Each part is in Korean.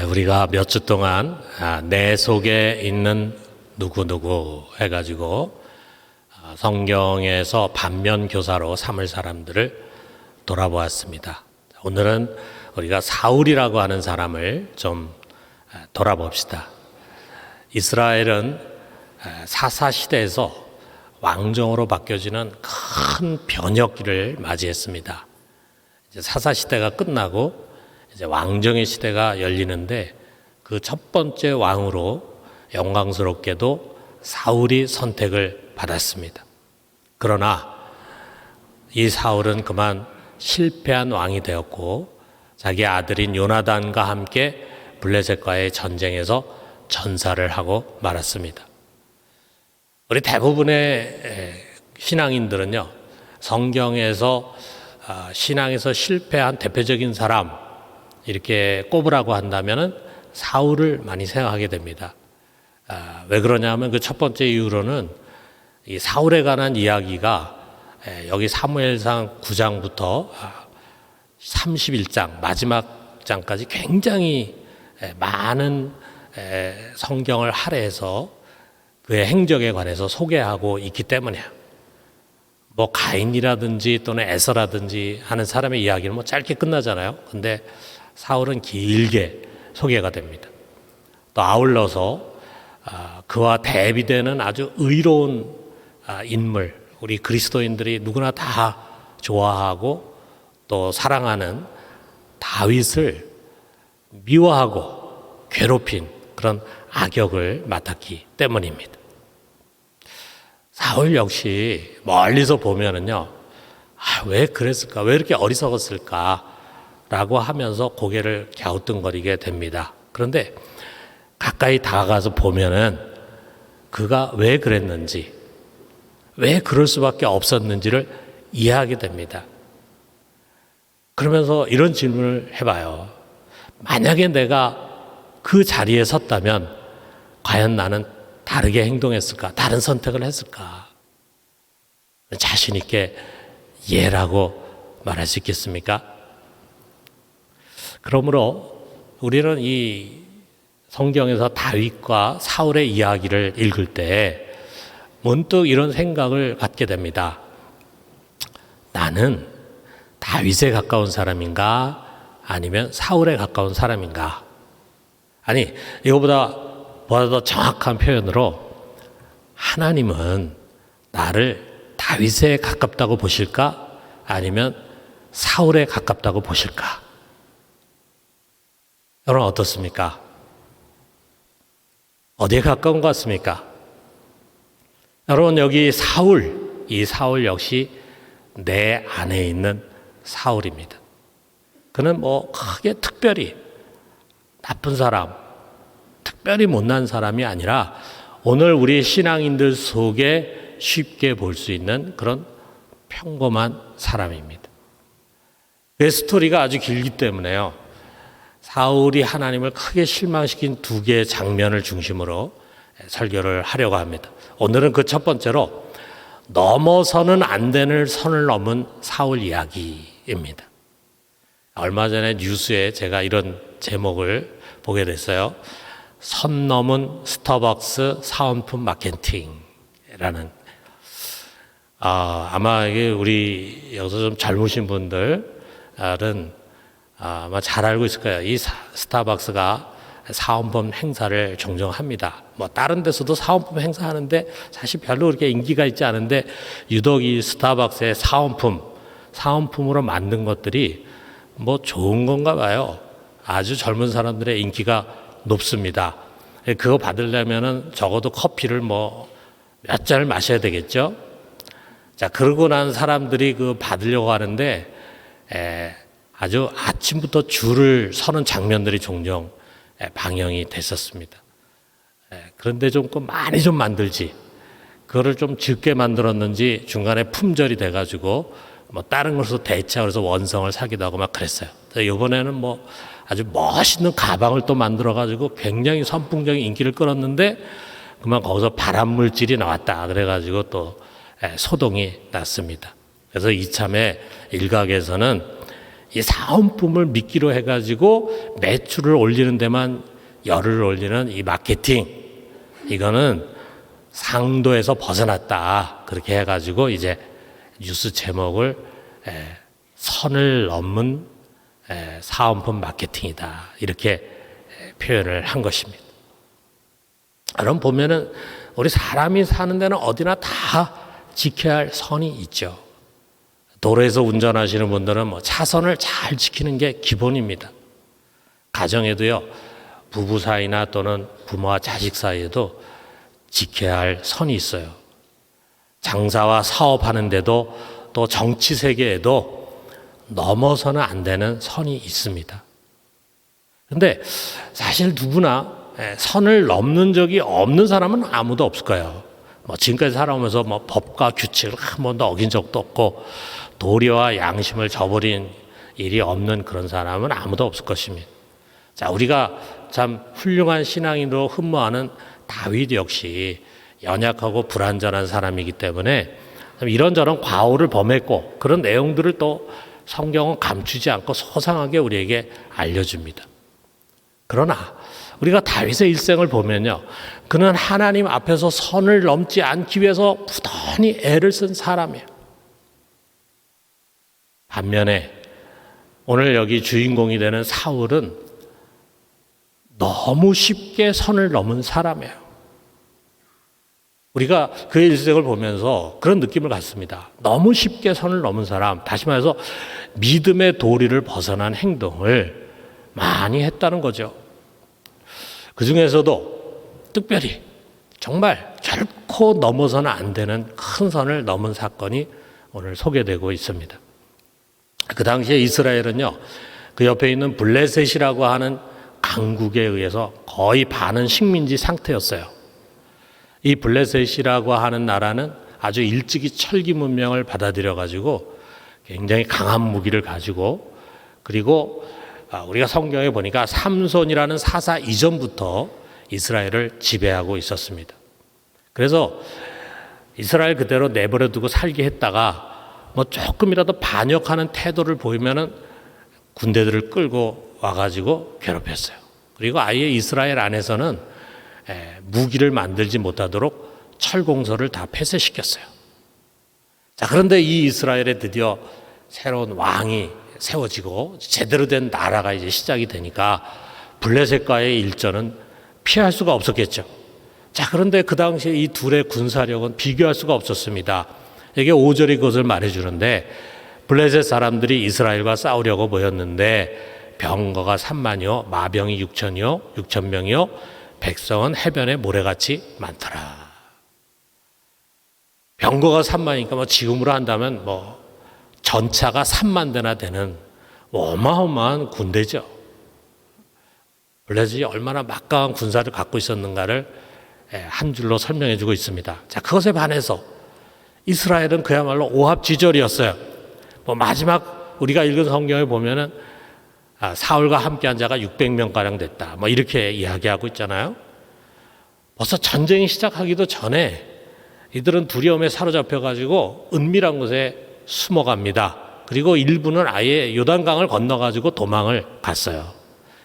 우리가 몇 주 동안 내 속에 있는 누구누구 해가지고 성경에서 반면교사로 삼을 사람들을 돌아보았습니다. 오늘은 우리가 사울이라고 하는 사람을 좀 돌아봅시다. 이스라엘은 사사시대에서 왕정으로 바뀌어지는 큰 변혁기를 맞이했습니다. 이제 사사시대가 끝나고 이제 왕정의 시대가 열리는데 그 첫 번째 왕으로 영광스럽게도 사울이 선택을 받았습니다. 그러나 이 사울은 그만 실패한 왕이 되었고 자기 아들인 요나단과 함께 블레셋과의 전쟁에서 전사를 하고 말았습니다. 우리 대부분의 신앙인들은요, 성경에서 신앙에서 실패한 대표적인 사람 이렇게 꼽으라고 한다면은 사울을 많이 생각하게 됩니다. 왜 그러냐면 그 첫 번째 이유로는 이 사울에 관한 이야기가 여기 사무엘상 9장부터 31장 마지막 장까지 굉장히 많은 성경을 할애해서 그의 행적에 관해서 소개하고 있기 때문이에요. 뭐 가인이라든지 또는 에서라든지 하는 사람의 이야기는 뭐 짧게 끝나잖아요. 근데 사울은 길게 소개가 됩니다. 또 아울러서 그와 대비되는 아주 의로운 인물, 우리 그리스도인들이 누구나 다 좋아하고 또 사랑하는 다윗을 미워하고 괴롭힌 그런 악역을 맡았기 때문입니다. 사울 역시 멀리서 보면은요, 왜 그랬을까? 왜 이렇게 어리석었을까? 라고 하면서 고개를 갸우뚱거리게 됩니다. 그런데 가까이 다가가서 보면은 그가 왜 그랬는지, 왜 그럴 수밖에 없었는지를 이해하게 됩니다. 그러면서 이런 질문을 해봐요. 만약에 내가 그 자리에 섰다면 과연 나는 다르게 행동했을까? 다른 선택을 했을까? 자신 있게 예라고 말할 수 있겠습니까? 그러므로 우리는 이 성경에서 다윗과 사울의 이야기를 읽을 때 문득 이런 생각을 갖게 됩니다. 나는 다윗에 가까운 사람인가? 아니면 사울에 가까운 사람인가? 아니, 이거보다 더 정확한 표현으로 하나님은 나를 다윗에 가깝다고 보실까? 아니면 사울에 가깝다고 보실까? 여러분 어떻습니까? 어디에 가까운 것 같습니까? 여러분 여기 사울, 이 사울 역시 내 안에 있는 사울입니다. 그는 뭐 크게 특별히 나쁜 사람, 특별히 못난 사람이 아니라 오늘 우리 신앙인들 속에 쉽게 볼 수 있는 그런 평범한 사람입니다. 그 스토리가 아주 길기 때문에요. 사울이 하나님을 크게 실망시킨 두 개의 장면을 중심으로 설교를 하려고 합니다. 오늘은 그 첫 번째로 넘어서는 안 되는 선을 넘은 사울 이야기입니다. 얼마 전에 뉴스에 제가 이런 제목을 보게 됐어요. 선 넘은 스타벅스 사은품 마케팅이라는. 아마 이게 우리 여기서 좀 젊으신 분들은 아마 잘 알고 있을 거예요. 이 스타벅스가 사은품 행사를 종종 합니다. 뭐 다른 데서도 사은품 행사하는데 사실 별로 그렇게 인기가 있지 않은데 유독 이 스타벅스의 사은품으로 만든 것들이 뭐 좋은 건가 봐요. 아주 젊은 사람들의 인기가 높습니다. 그거 받으려면은 적어도 커피를 뭐 몇 잔을 마셔야 되겠죠. 자, 그러고 난 사람들이 그 받으려고 하는데 아주 아침부터 줄을 서는 장면들이 종종 방영이 됐었습니다. 그런데 좀 많이 좀 만들지, 그거를 좀 적게 만들었는지 중간에 품절이 돼가지고 뭐 다른 것으로 대체하고 그래서 원성을 사기도 하고 막 그랬어요. 이번에는 뭐 아주 멋있는 가방을 또 만들어가지고 굉장히 선풍적인 인기를 끌었는데 그만 거기서 발암 물질이 나왔다 그래가지고 또 소동이 났습니다. 그래서 이참에 일각에서는 이 사은품을 미끼로 해가지고 매출을 올리는 데만 열을 올리는 이 마케팅, 이거는 상도에서 벗어났다. 그렇게 해가지고 이제 뉴스 제목을 선을 넘은 사은품 마케팅이다. 이렇게 표현을 한 것입니다. 그럼 보면은 우리 사람이 사는 데는 어디나 다 지켜야 할 선이 있죠. 도로에서 운전하시는 분들은 뭐 차선을 잘 지키는 게 기본입니다. 가정에도요, 부부 사이나 또는 부모와 자식 사이에도 지켜야 할 선이 있어요. 장사와 사업하는데도 또 정치 세계에도 넘어서는 안 되는 선이 있습니다. 그런데 사실 누구나 선을 넘는 적이 없는 사람은 아무도 없을 거예요. 뭐 지금까지 살아오면서 뭐 법과 규칙을 한 번도 어긴 적도 없고 도리와 양심을 저버린 일이 없는 그런 사람은 아무도 없을 것입니다. 자, 우리가 참 훌륭한 신앙인으로 흠모하는 다윗 역시 연약하고 불완전한 사람이기 때문에 이런저런 과오를 범했고 그런 내용들을 또 성경은 감추지 않고 소상하게 우리에게 알려줍니다. 그러나 우리가 다윗의 일생을 보면요, 그는 하나님 앞에서 선을 넘지 않기 위해서 부단히 애를 쓴 사람이에요. 반면에 오늘 여기 주인공이 되는 사울은 너무 쉽게 선을 넘은 사람이에요. 우리가 그의 일생을 보면서 그런 느낌을 갖습니다. 너무 쉽게 선을 넘은 사람, 다시 말해서 믿음의 도리를 벗어난 행동을 많이 했다는 거죠. 그 중에서도 특별히 정말 결코 넘어서는 안 되는 큰 선을 넘은 사건이 오늘 소개되고 있습니다. 그 당시에 이스라엘은요, 그 옆에 있는 블레셋이라고 하는 강국에 의해서 거의 반은 식민지 상태였어요. 이 블레셋이라고 하는 나라는 아주 일찍이 철기 문명을 받아들여 가지고 굉장히 강한 무기를 가지고, 그리고 우리가 성경에 보니까 삼손이라는 사사 이전부터 이스라엘을 지배하고 있었습니다. 그래서 이스라엘 그대로 내버려 두고 살게 했다가 뭐 조금이라도 반역하는 태도를 보이면은 군대들을 끌고 와가지고 괴롭혔어요. 그리고 아예 이스라엘 안에서는 무기를 만들지 못하도록 철공소를 다 폐쇄시켰어요. 자, 그런데 이 이스라엘에 드디어 새로운 왕이 세워지고 제대로 된 나라가 이제 시작이 되니까 블레셋과의 일전은 피할 수가 없었겠죠. 자, 그런데 그 당시에 이 둘의 군사력은 비교할 수가 없었습니다. 이게 5절이 그것을 말해주는데, 블레셋 사람들이 이스라엘과 싸우려고 모였는데 병거가 3만이요 마병이 6천명이요 백성은 해변에 모래같이 많더라. 병거가 3만이니까 뭐 지금으로 한다면 뭐 전차가 3만 대나 되는 어마어마한 군대죠. 블레셋이 얼마나 막강한 군사를 갖고 있었는가를 한 줄로 설명해 주고 있습니다. 자, 그것에 반해서 이스라엘은 그야말로 오합지졸이었어요. 뭐 마지막 우리가 읽은 성경에 보면은 사울과 함께한 자가 600명가량 됐다. 뭐 이렇게 이야기하고 있잖아요. 벌써 전쟁이 시작하기도 전에 이들은 두려움에 사로잡혀가지고 은밀한 곳에 숨어갑니다. 그리고 일부는 아예 요단강을 건너가지고 도망을 갔어요.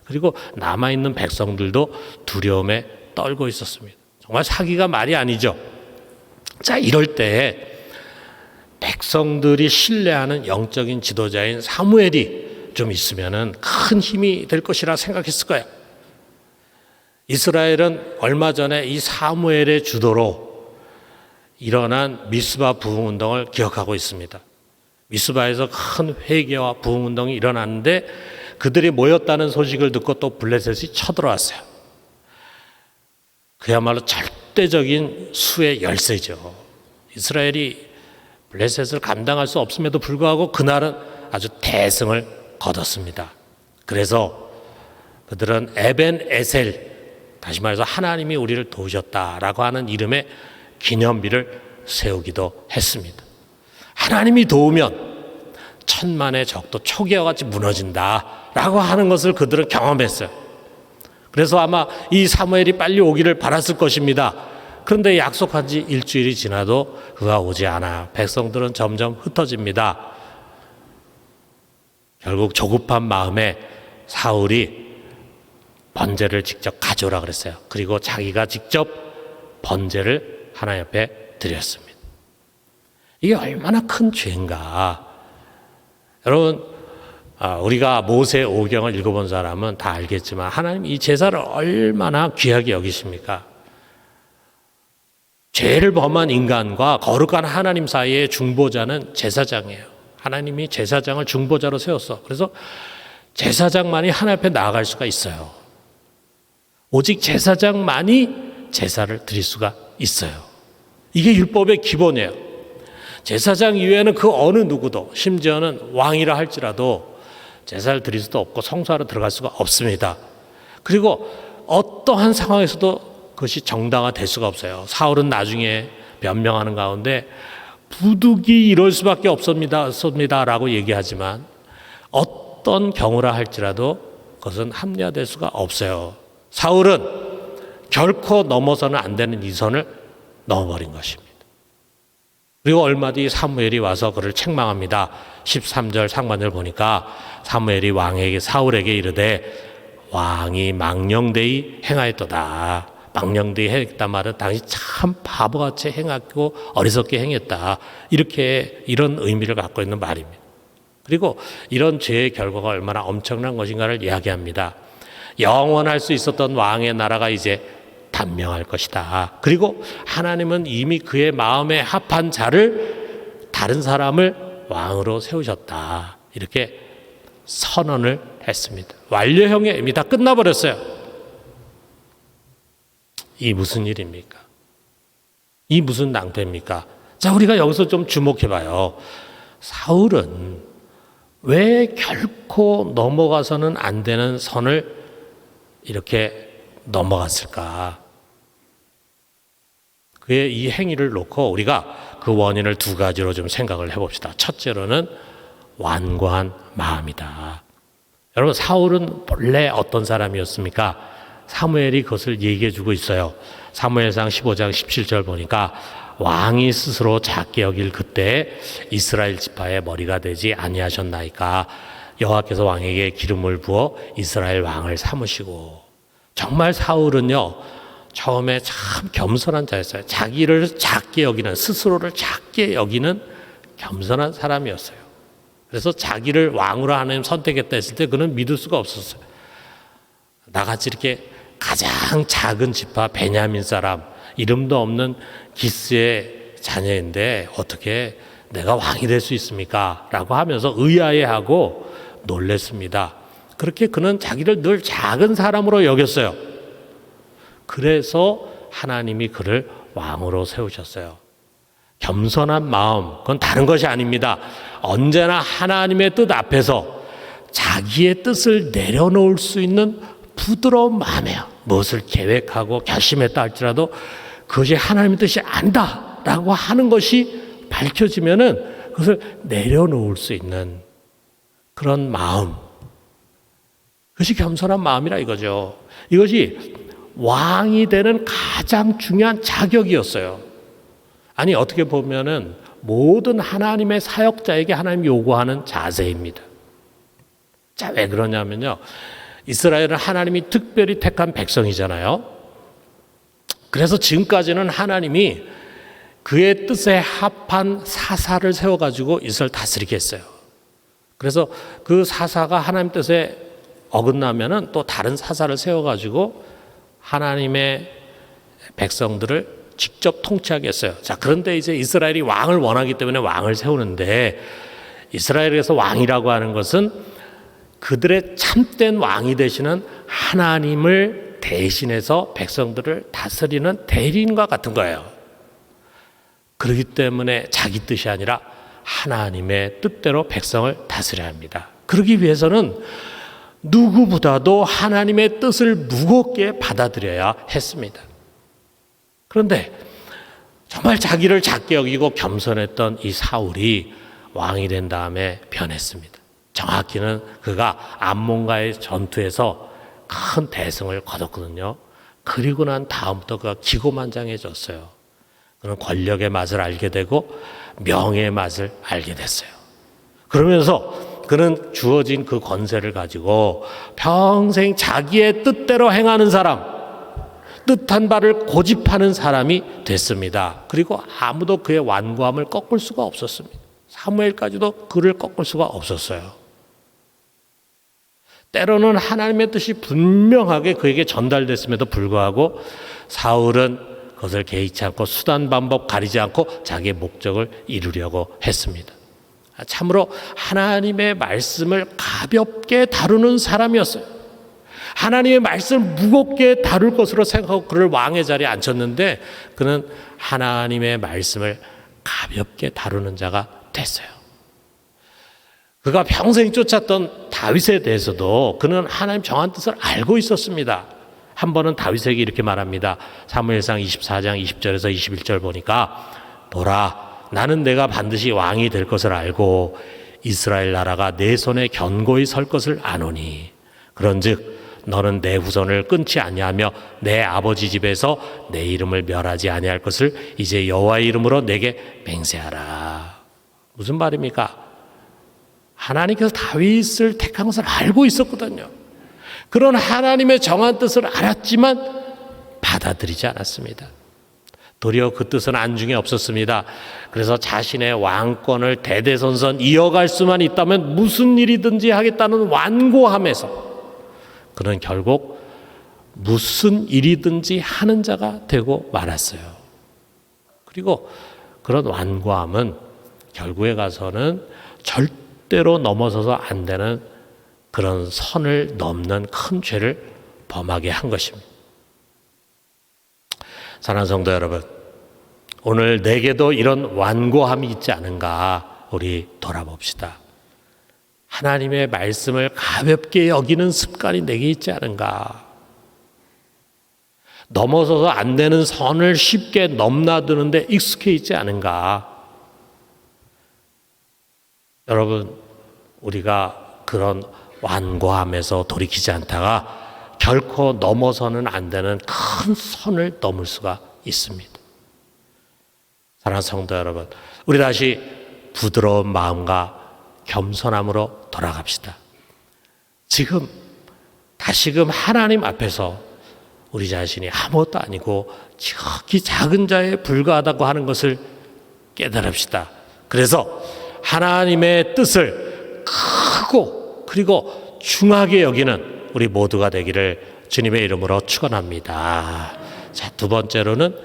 그리고 남아있는 백성들도 두려움에 떨고 있었습니다. 정말 사기가 말이 아니죠. 자, 이럴 때 백성들이 신뢰하는 영적인 지도자인 사무엘이 좀 있으면은 큰 힘이 될 것이라 생각했을 거예요. 이스라엘은 얼마 전에 이 사무엘의 주도로 일어난 미스바 부흥운동을 기억하고 있습니다. 미스바에서 큰 회개와 부흥운동이 일어났는데 그들이 모였다는 소식을 듣고 또 블레셋이 쳐들어왔어요. 그야말로 절대적인 수의 열세죠. 이스라엘이 블레셋을 감당할 수 없음에도 불구하고 그날은 아주 대승을 거뒀습니다. 그래서 그들은 에벤 에셀, 다시 말해서 하나님이 우리를 도우셨다라고 하는 이름의 기념비를 세우기도 했습니다. 하나님이 도우면 천만의 적도 초기와 같이 무너진다라고 하는 것을 그들은 경험했어요. 그래서 아마 이 사무엘이 빨리 오기를 바랐을 것입니다. 그런데 약속한 지 일주일이 지나도 그가 오지 않아 백성들은 점점 흩어집니다. 결국 조급한 마음에 사울이 번제를 직접 가져오라 그랬어요. 그리고 자기가 직접 번제를 하나님 앞에 드렸습니다. 이게 얼마나 큰 죄인가. 여러분, 우리가 모세 오경을 읽어본 사람은 다 알겠지만 하나님 이 제사를 얼마나 귀하게 여기십니까? 죄를 범한 인간과 거룩한 하나님 사이의 중보자는 제사장이에요. 하나님이 제사장을 중보자로 세웠어. 그래서 제사장만이 하나님 앞에 나아갈 수가 있어요. 오직 제사장만이 제사를 드릴 수가 있어요. 이게 율법의 기본이에요. 제사장 이외에는 그 어느 누구도, 심지어는 왕이라 할지라도 제사를 드릴 수도 없고 성소하러 들어갈 수가 없습니다. 그리고 어떠한 상황에서도 그것이 정당화될 수가 없어요. 사울은 나중에 변명하는 가운데 부득이 이럴 수밖에 없습니다라고 얘기하지만 어떤 경우라 할지라도 그것은 합리화될 수가 없어요. 사울은 결코 넘어서는 안 되는 이 선을 넘어버린 것입니다. 그리고 얼마 뒤 사무엘이 와서 그를 책망합니다. 13절 상반절 보니까 사무엘이 사울에게 이르되 왕이 망령되이 행하였도다. 망령되이 행했단 말은 당시 참 바보같이 행하고 어리석게 행했다. 이런 의미를 갖고 있는 말입니다. 그리고 이런 죄의 결과가 얼마나 엄청난 것인가를 이야기합니다. 영원할 수 있었던 왕의 나라가 이제 단명할 것이다. 그리고 하나님은 이미 그의 마음에 합한 자를, 다른 사람을 왕으로 세우셨다. 이렇게 선언을 했습니다. 완료형의 이미 다 끝나버렸어요. 이 무슨 일입니까? 이 무슨 낭패입니까? 자, 우리가 여기서 좀 주목해봐요. 사울은 왜 결코 넘어가서는 안 되는 선을 이렇게 넘어갔을까? 그의 이 행위를 놓고 우리가 그 원인을 두 가지로 좀 생각을 해봅시다. 첫째로는 완고한 마음이다. 여러분, 사울은 본래 어떤 사람이었습니까? 사무엘이 그것을 얘기해 주고 있어요. 사무엘상 15장 17절 보니까 왕이 스스로 작게 여길 그때 이스라엘 지파의 머리가 되지 아니하셨나이까. 여호와께서 왕에게 기름을 부어 이스라엘 왕을 삼으시고. 정말 사울은요, 처음에 참 겸손한 자였어요. 자기를 작게 여기는, 스스로를 작게 여기는 겸손한 사람이었어요. 그래서 자기를 왕으로 하나님 선택했다 했을 때 그는 믿을 수가 없었어요. 나같이 이렇게 가장 작은 지파 베냐민 사람, 이름도 없는 기스의 자녀인데 어떻게 내가 왕이 될 수 있습니까? 라고 하면서 의아해하고 놀랬습니다. 그렇게 그는 자기를 늘 작은 사람으로 여겼어요. 그래서 하나님이 그를 왕으로 세우셨어요. 겸손한 마음, 그건 다른 것이 아닙니다. 언제나 하나님의 뜻 앞에서 자기의 뜻을 내려놓을 수 있는 부드러운 마음이에요. 무엇을 계획하고 결심했다 할지라도 그것이 하나님의 뜻이 아니다라고 하는 것이 밝혀지면은 그것을 내려놓을 수 있는 그런 마음. 그것이 겸손한 마음이라 이거죠. 이것이 왕이 되는 가장 중요한 자격이었어요. 아니, 어떻게 보면은 모든 하나님의 사역자에게 하나님이 요구하는 자세입니다. 자, 왜 그러냐면요, 이스라엘은 하나님이 특별히 택한 백성이잖아요. 그래서 지금까지는 하나님이 그의 뜻에 합한 사사를 세워가지고 이스라엘 다스리게 했어요. 그래서 그 사사가 하나님 뜻에 어긋나면은 또 다른 사사를 세워가지고 하나님의 백성들을 직접 통치하게 했어요. 자, 그런데 이제 이스라엘이 왕을 원하기 때문에 왕을 세우는데, 이스라엘에서 왕이라고 하는 것은 그들의 참된 왕이 되시는 하나님을 대신해서 백성들을 다스리는 대리인과 같은 거예요. 그렇기 때문에 자기 뜻이 아니라 하나님의 뜻대로 백성을 다스려야 합니다. 그러기 위해서는 누구보다도 하나님의 뜻을 무겁게 받아들여야 했습니다. 그런데 정말 자기를 작게 여기고 겸손했던 이 사울이 왕이 된 다음에 변했습니다. 정확히는 그가 암몬과의 전투에서 큰 대승을 거뒀거든요. 그리고 난 다음부터 그가 기고만장해졌어요. 그는 권력의 맛을 알게 되고 명예의 맛을 알게 됐어요. 그러면서 그는 주어진 그 권세를 가지고 평생 자기의 뜻대로 행하는 사람, 뜻한 바를 고집하는 사람이 됐습니다. 그리고 아무도 그의 완고함을 꺾을 수가 없었습니다. 사무엘까지도 그를 꺾을 수가 없었어요. 때로는 하나님의 뜻이 분명하게 그에게 전달됐음에도 불구하고 사울은 그것을 개의치 않고 수단 방법 가리지 않고 자기의 목적을 이루려고 했습니다. 참으로 하나님의 말씀을 가볍게 다루는 사람이었어요. 하나님의 말씀을 무겁게 다룰 것으로 생각하고 그를 왕의 자리에 앉혔는데 그는 하나님의 말씀을 가볍게 다루는 자가 됐어요. 그가 평생 쫓았던 다윗에 대해서도 그는 하나님 정한 뜻을 알고 있었습니다. 한 번은 다윗에게 이렇게 말합니다. 사무엘상 24장 20절에서 21절 보니까 보라, 나는 내가 반드시 왕이 될 것을 알고 이스라엘 나라가 내 손에 견고히 설 것을 아노니 그런즉 너는 내 후손을 끊지 아니하며 내 아버지 집에서 내 이름을 멸하지 아니할 것을 이제 여호와의 이름으로 내게 맹세하라. 무슨 말입니까? 하나님께서 다윗을 택한 것을 알고 있었거든요. 그런 하나님의 정한 뜻을 알았지만 받아들이지 않았습니다. 도리어 그 뜻은 안중에 없었습니다. 그래서 자신의 왕권을 대대손손 이어갈 수만 있다면 무슨 일이든지 하겠다는 완고함에서 그는 결국 무슨 일이든지 하는 자가 되고 말았어요. 그리고 그런 완고함은 결국에 가서는 절대로 넘어서서 안 되는 그런 선을 넘는 큰 죄를 범하게 한 것입니다. 사랑하는 성도 여러분, 오늘 내게도 이런 완고함이 있지 않은가 우리 돌아봅시다. 하나님의 말씀을 가볍게 여기는 습관이 내게 있지 않은가. 넘어서서 안 되는 선을 쉽게 넘나드는데 익숙해 있지 않은가. 여러분, 우리가 그런 완고함에서 돌이키지 않다가 결코 넘어서는 안 되는 큰 선을 넘을 수가 있습니다. 사랑하는 성도 여러분, 우리 다시 부드러운 마음과 겸손함으로 돌아갑시다. 지금 다시금 하나님 앞에서 우리 자신이 아무것도 아니고 지극히 작은 자에 불과하다고 하는 것을 깨달읍시다. 그래서 하나님의 뜻을 크고 그리고 중하게 여기는 우리 모두가 되기를 주님의 이름으로 축원합니다. 자, 두 번째로는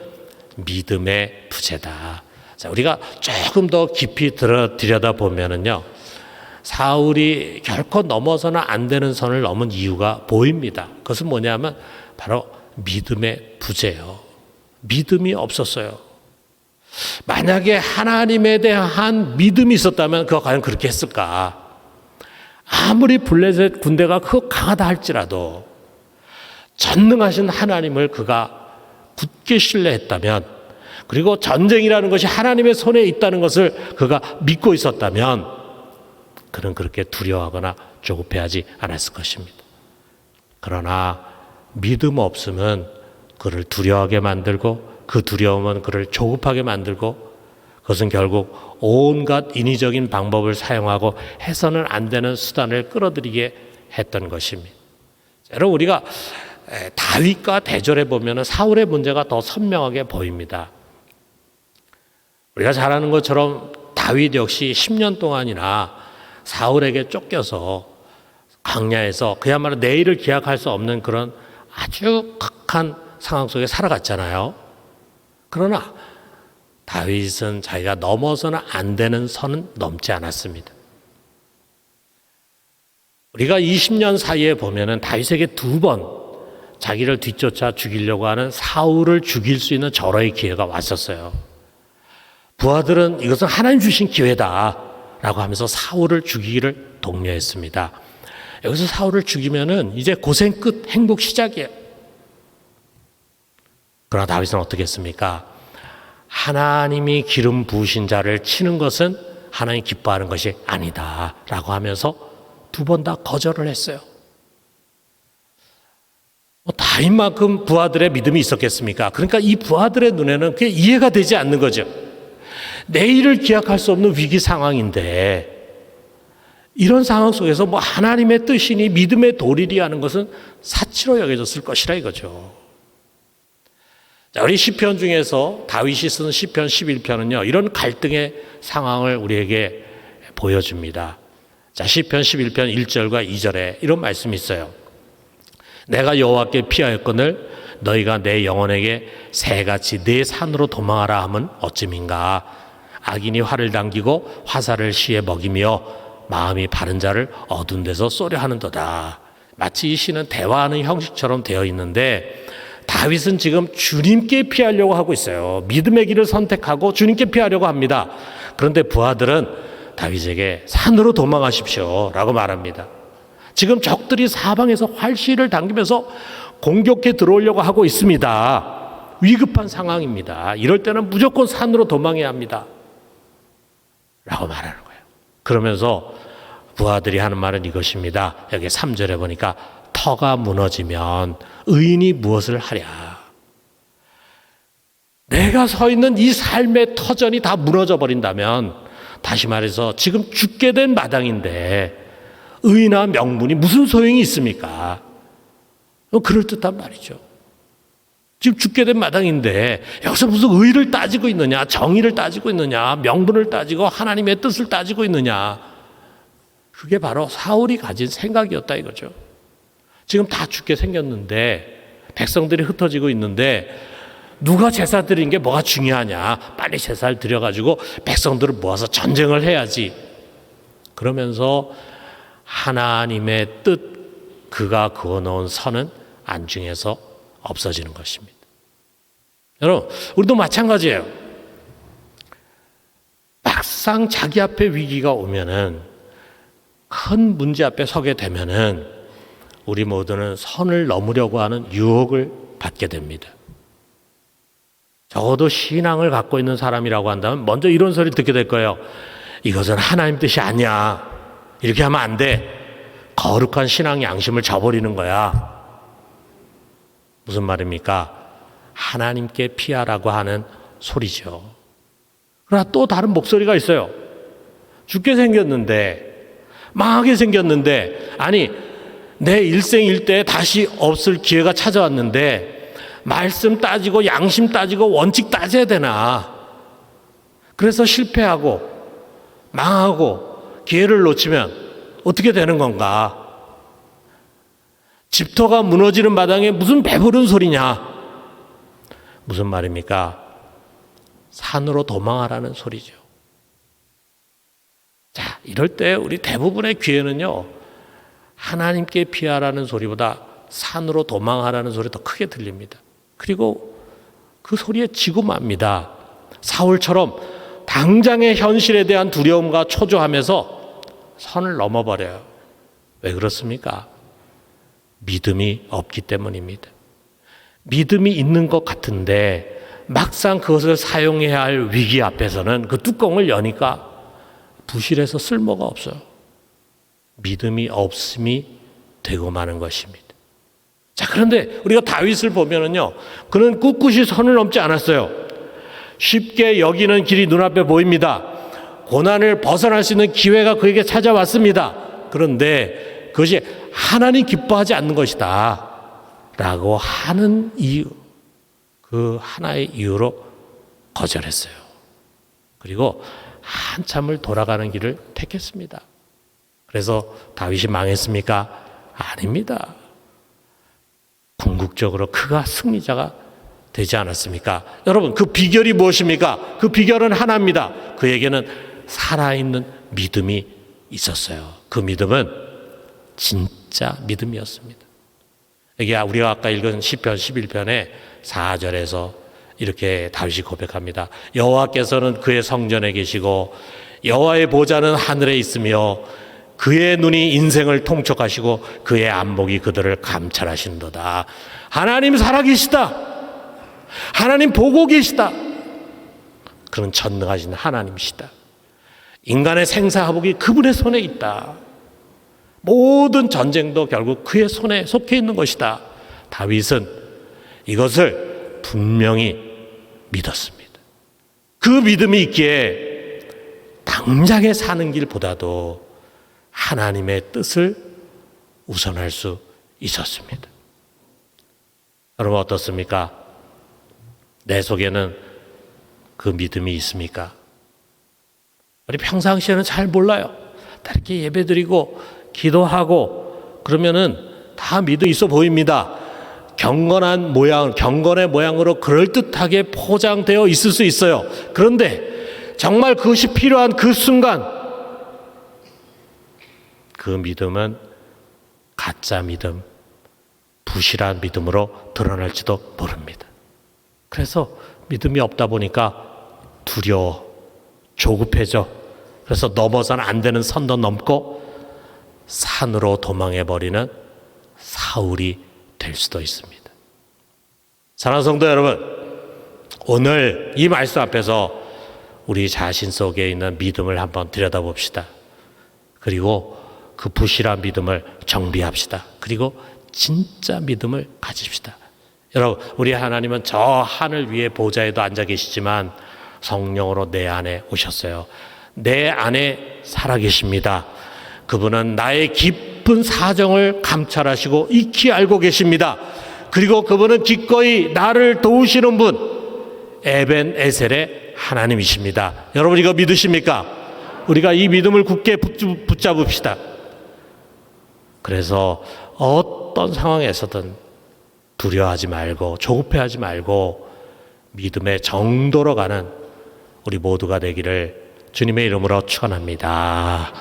믿음의 부재다. 자, 우리가 조금 더 깊이 들여다보면은요, 사울이 결코 넘어서는 안 되는 선을 넘은 이유가 보입니다. 그것은 뭐냐면 바로 믿음의 부재예요. 믿음이 없었어요. 만약에 하나님에 대한 믿음이 있었다면 그가 과연 그렇게 했을까? 아무리 블레셋 군대가 크고 강하다 할지라도 전능하신 하나님을 그가 굳게 신뢰했다면, 그리고 전쟁이라는 것이 하나님의 손에 있다는 것을 그가 믿고 있었다면 그는 그렇게 두려워하거나 조급해하지 않았을 것입니다. 그러나 믿음 없으면 그를 두려워하게 만들고 그 두려움은 그를 조급하게 만들고 그것은 결국 온갖 인위적인 방법을 사용하고 해서는 안 되는 수단을 끌어들이게 했던 것입니다. 여러분, 우리가 다윗과 대조해 보면 사울의 문제가 더 선명하게 보입니다. 우리가 잘 아는 것처럼 다윗 역시 10년 동안이나 사울에게 쫓겨서 광야에서 그야말로 내일을 기약할 수 없는 그런 아주 극한 상황 속에 살아갔잖아요. 그러나 다윗은 자기가 넘어서는 안 되는 선은 넘지 않았습니다. 우리가 20년 사이에 보면은 다윗에게 2번 자기를 뒤쫓아 죽이려고 하는 사울을 죽일 수 있는 절호의 기회가 왔었어요. 부하들은 이것은 하나님 주신 기회다라고 하면서 사울을 죽이기를 독려했습니다. 여기서 사울을 죽이면은 이제 고생 끝, 행복 시작이에요. 그러나 다윗은 어떻게 했습니까? 하나님이 기름 부으신 자를 치는 것은 하나님 기뻐하는 것이 아니다라고 하면서 2번 다 거절을 했어요. 다윗만큼 부하들의 믿음이 있었겠습니까? 그러니까 이 부하들의 눈에는 그게 이해가 되지 않는 거죠. 내일을 기약할 수 없는 위기 상황인데 이런 상황 속에서 뭐 하나님의 뜻이니 믿음의 도리리 하는 것은 사치로 여겨졌을 것이라 이거죠. 자, 우리 시편 중에서 다윗이 쓴 시편 11편은요, 이런 갈등의 상황을 우리에게 보여줍니다. 자, 시편 11편 1절과 2절에 이런 말씀이 있어요. 내가 여호와께 피하였거늘 너희가 내 영혼에게 새같이 내 산으로 도망하라 함은 어찌민가. 악인이 활을 당기고 화살을 시에 먹이며 마음이 바른 자를 어두운 데서 쏘려 하는도다. 마치 이 시는 대화하는 형식처럼 되어 있는데 다윗은 지금 주님께 피하려고 하고 있어요. 믿음의 길을 선택하고 주님께 피하려고 합니다. 그런데 부하들은 다윗에게 산으로 도망하십시오 라고 말합니다. 지금 적들이 사방에서 활시를 당기면서 공격해 들어오려고 하고 있습니다. 위급한 상황입니다. 이럴 때는 무조건 산으로 도망해야 합니다 라고 말하는 거예요. 그러면서 부하들이 하는 말은 이것입니다. 여기 3절에 보니까 터가 무너지면 의인이 무엇을 하랴. 내가 서 있는 이 삶의 터전이 다 무너져 버린다면, 다시 말해서 지금 죽게 된 마당인데 의나 명분이 무슨 소용이 있습니까? 그럴듯한 말이죠. 지금 죽게 된 마당인데 여기서 무슨 의를 따지고 있느냐, 정의를 따지고 있느냐, 명분을 따지고 하나님의 뜻을 따지고 있느냐. 그게 바로 사울이 가진 생각이었다 이거죠. 지금 다 죽게 생겼는데 백성들이 흩어지고 있는데 누가 제사 드린 게 뭐가 중요하냐. 빨리 제사를 드려가지고 백성들을 모아서 전쟁을 해야지. 그러면서 하나님의 뜻, 그가 그어놓은 선은 안중에서 없어지는 것입니다. 여러분, 우리도 마찬가지예요. 막상 자기 앞에 위기가 오면은, 큰 문제 앞에 서게 되면은 우리 모두는 선을 넘으려고 하는 유혹을 받게 됩니다. 적어도 신앙을 갖고 있는 사람이라고 한다면 먼저 이런 소리를 듣게 될 거예요. 이것은 하나님 뜻이 아니야. 이렇게 하면 안 돼. 거룩한 신앙 양심을 저버리는 거야. 무슨 말입니까? 하나님께 피하라고 하는 소리죠. 그러나 또 다른 목소리가 있어요. 죽게 생겼는데, 망하게 생겼는데, 아니 내 일생일대에 다시 없을 기회가 찾아왔는데 말씀 따지고 양심 따지고 원칙 따져야 되나? 그래서 실패하고 망하고 기회를 놓치면 어떻게 되는 건가? 집터가 무너지는 마당에 무슨 배부른 소리냐? 무슨 말입니까? 산으로 도망하라는 소리죠. 자, 이럴 때 우리 대부분의 귀에는요, 하나님께 피하라는 소리보다 산으로 도망하라는 소리 더 크게 들립니다. 그리고 그 소리에 지고 맙니다. 사울처럼 당장의 현실에 대한 두려움과 초조함에서 선을 넘어버려요. 왜 그렇습니까? 믿음이 없기 때문입니다. 믿음이 있는 것 같은데 막상 그것을 사용해야 할 위기 앞에서는 그 뚜껑을 여니까 부실해서 쓸모가 없어요. 믿음이 없음이 되고 마는 것입니다. 자, 그런데 우리가 다윗을 보면은요, 그는 꿋꿋이 선을 넘지 않았어요. 쉽게 여기는 길이 눈앞에 보입니다. 고난을 벗어날 수 있는 기회가 그에게 찾아왔습니다. 그런데 그것이 하나님 기뻐하지 않는 것이다 라고 하는 이유, 그 하나의 이유로 거절했어요. 그리고 한참을 돌아가는 길을 택했습니다. 그래서 다윗이 망했습니까? 아닙니다. 궁극적으로 그가 승리자가 되지 않았습니까? 여러분, 그 비결이 무엇입니까? 그 비결은 하나입니다. 그에게는 살아있는 믿음이 있었어요. 그 믿음은 진짜 믿음이었습니다. 여기 우리가 아까 읽은 시편 11편의 4절에서 이렇게 다윗이 고백합니다. 여호와께서는 그의 성전에 계시고 여호와의 보좌는 하늘에 있으며 그의 눈이 인생을 통촉하시고 그의 안목이 그들을 감찰하신도다. 하나님 살아계시다. 하나님 보고 계시다. 그는 전능하신 하나님이시다. 인간의 생사화복이 그분의 손에 있다. 모든 전쟁도 결국 그의 손에 속해 있는 것이다. 다윗은 이것을 분명히 믿었습니다. 그 믿음이 있기에 당장에 사는 길보다도 하나님의 뜻을 우선할 수 있었습니다. 여러분 어떻습니까? 내 속에는 그 믿음이 있습니까? 우리 평상시에는 잘 몰라요. 다 이렇게 예배드리고 기도하고 그러면은 다 믿음이 있어 보입니다. 경건한 모양, 경건의 모양으로 그럴듯하게 포장되어 있을 수 있어요. 그런데 정말 그것이 필요한 그 순간 그 믿음은 가짜 믿음, 부실한 믿음으로 드러날지도 모릅니다. 그래서 믿음이 없다 보니까 두려워, 조급해져. 그래서 넘어서는 안 되는 선도 넘고 산으로 도망해버리는 사울이 될 수도 있습니다. 사랑하는 성도 여러분, 오늘 이 말씀 앞에서 우리 자신 속에 있는 믿음을 한번 들여다봅시다. 그리고 그 부실한 믿음을 정리합시다. 그리고 진짜 믿음을 가집시다. 여러분, 우리 하나님은 저 하늘 위에 보좌에도 앉아 계시지만 성령으로 내 안에 오셨어요. 내 안에 살아계십니다. 그분은 나의 깊은 사정을 감찰하시고 익히 알고 계십니다. 그리고 그분은 기꺼이 나를 도우시는 분, 에벤 에셀의 하나님이십니다. 여러분 이거 믿으십니까? 우리가 이 믿음을 굳게 붙잡읍시다. 그래서 어떤 상황에서든 두려워하지 말고 조급해하지 말고 믿음의 정도로 가는 우리 모두가 되기를 주님의 이름으로 축원합니다.